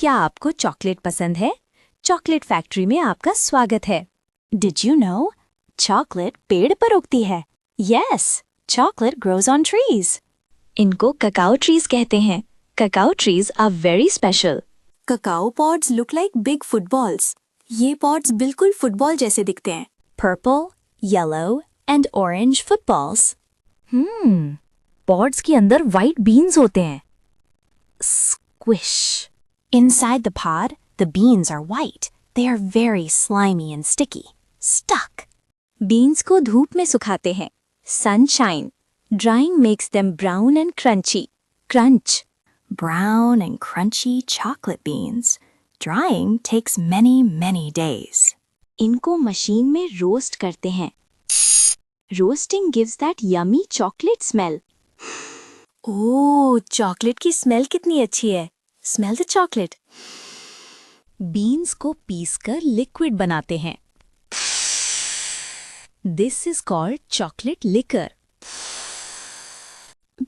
क्या आपको चॉकलेट पसंद है? चॉकलेट फैक्ट्री में आपका स्वागत है। Did you know? Chocolate पेड़ पर उगती है. Yes, chocolate grows on trees. इनको cacao trees कहते हैं. Cacao trees are very special. Cacao pods look like big footballs. ये pods बिल्कुल फुटबॉल जैसे दिखते हैं. Purple, yellow and orange footballs. Pods के अंदर white beans होते हैं. Squish. Inside the pod, the beans are white. They are very slimy and sticky. Stuck. Beans को धूप में सुखाते हैं. Sunshine. Drying makes them brown and crunchy. Crunch. Brown and crunchy chocolate beans. Drying takes many, many days. इनको machine में roast करते हैं. Roasting gives that yummy chocolate smell. Oh, chocolate की स्मेल कितनी अच्छी है. Smell the chocolate. बीन्स को पीसकर लिक्विड बनाते हैं. This is called chocolate liquor.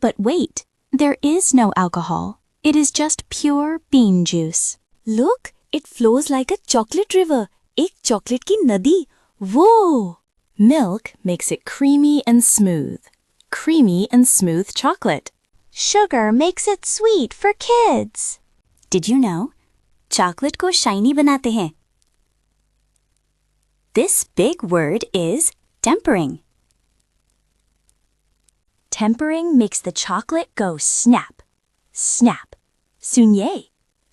But wait, there is no alcohol. It is just pure bean juice. Look, it flows like a chocolate river. एक chocolate की नदी. Whoa! Milk makes it creamy and smooth. Creamy and smooth chocolate. Sugar makes it sweet for kids. Did you know? Chocolate को shiny बनाते हैं. This big word is tempering. Tempering makes the chocolate go snap. Snap. Sunye.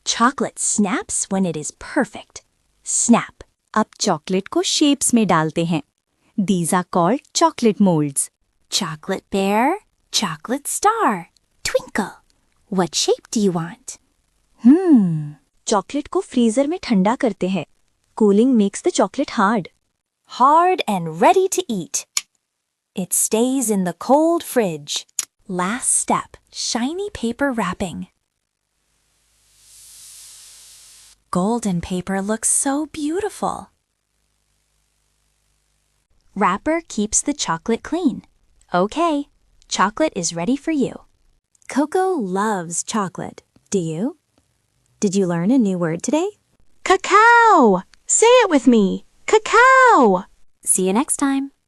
Chocolate snaps when it is perfect. Snap. अब chocolate को shapes में डालते हैं. These are called chocolate molds. Chocolate bear, chocolate star, twinkle. What shape do you want? Chocolate को freezer में ठंडा करते हैं. Cooling makes the chocolate hard. Hard and ready to eat. It stays in the cold fridge. Last step, shiny paper wrapping. Golden paper looks so beautiful. Wrapper keeps the chocolate clean. Okay, chocolate is ready for you. Coco loves chocolate. Do you? Did you learn a new word today? Cacao! Say it with me. Cacao! See you next time.